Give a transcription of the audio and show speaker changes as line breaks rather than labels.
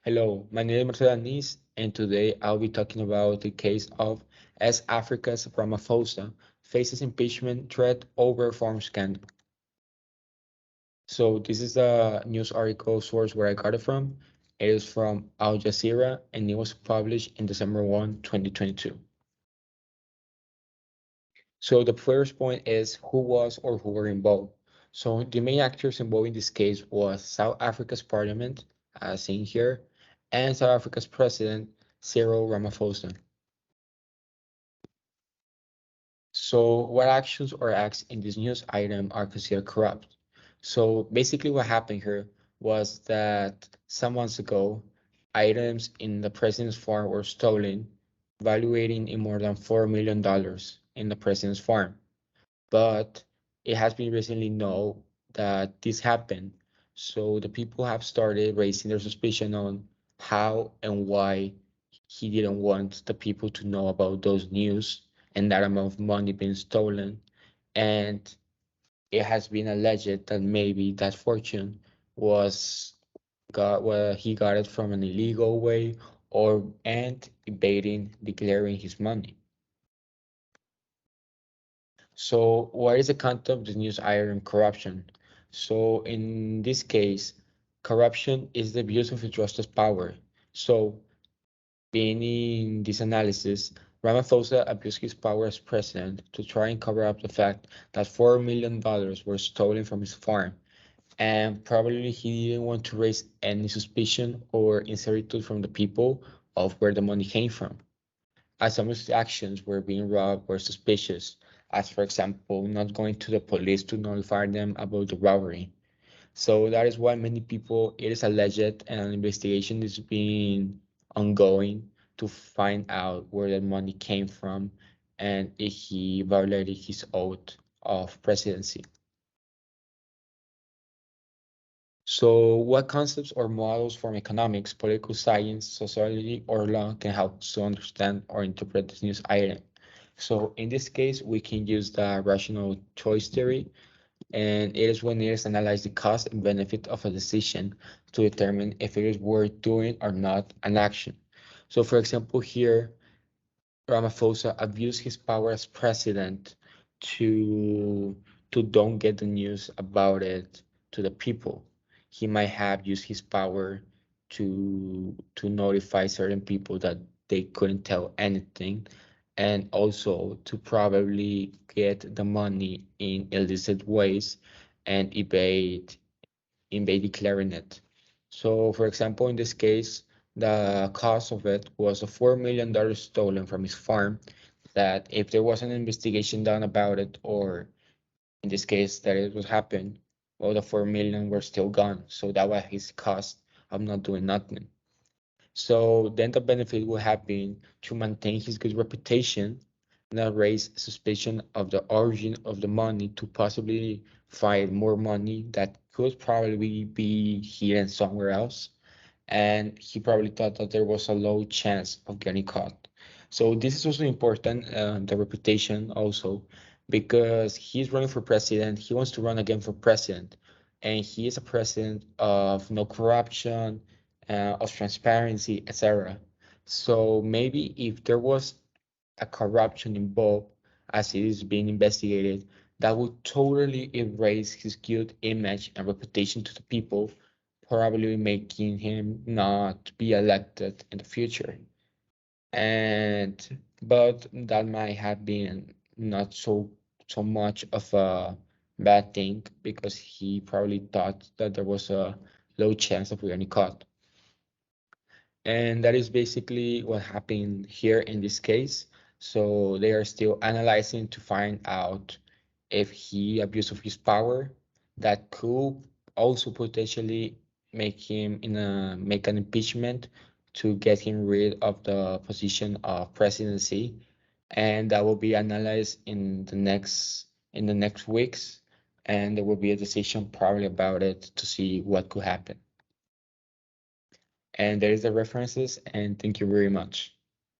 Hello, my name is Marcelo, and today I'll be talking about the case of as Africa's Ramaphosa faces impeachment threat over farm scandal. So this is the news article source where I got it from. It is from Al Jazeera and it was published in December 1, 2022. So the first point is who was or who were involved. So the main actors involved in this case was South Africa's parliament, as seen here, and South Africa's president, Cyril Ramaphosa. So what actions or acts in this news item are considered corrupt? So basically what happened here was that some months ago, items in the president's farm were stolen, valuating in more than $4 million in the president's farm. But it has been recently known that this happened. So the people have started raising their suspicion on how and why he didn't want the people to know about those news and that amount of money being stolen. And it has been alleged that maybe that fortune was got well, he got it from an illegal way or and evading declaring his money. So what is the content of the news item corruption? So in this case, corruption is the abuse of entrusted power. So being in this analysis, Ramaphosa abused his power as president to try and cover up the fact that $4 million were stolen from his farm, and probably he didn't want to raise any suspicion or incertitude from the people of where the money came from, as some of his actions were being robbed were suspicious, as for example, not going to the police to notify them about the robbery. So that is why many people, it is alleged and an investigation is being ongoing to find out where the money came from and if he violated his oath of presidency. So what concepts or models from economics, political science, sociology, or law can help us to understand or interpret this news item? So in this case, we can use the rational choice theory, and it is when it is analyze the cost and benefit of a decision to determine if it is worth doing or not an action. So for example, here, Ramaphosa abused his power as president to don't get the news about it to the people. He might have used his power to notify certain people that they couldn't tell anything, and also to probably get the money in illicit ways and evade declaring it. So, for example, in this case, the cost of it was a $4 million stolen from his farm. That if there was an investigation done about it, or in this case, that it was happened, well, the 4 million were still gone. So that was his cost of not doing nothing. So then the benefit would have been to maintain his good reputation, not raise suspicion of the origin of the money to possibly find more money that could probably be hidden somewhere else. And he probably thought that there was a low chance of getting caught. So this is also important, the reputation also, because he's running for president. He wants to run again for president, and he is a president of no corruption, of transparency, etc. So maybe if there was a corruption involved, as it is being investigated, that would totally erase his good image and reputation to the people, probably making him not be elected in the future. And but that might have been not so much of a bad thing because he probably thought that there was a low chance of getting caught. And that is basically what happened here in this case. So they are still analyzing to find out if he abused of his power. That could also potentially make an impeachment to get him rid of the position of presidency, and that will be analyzed in the next weeks, and there will be a decision probably about it to see what could happen. And there is the references, and thank you very much.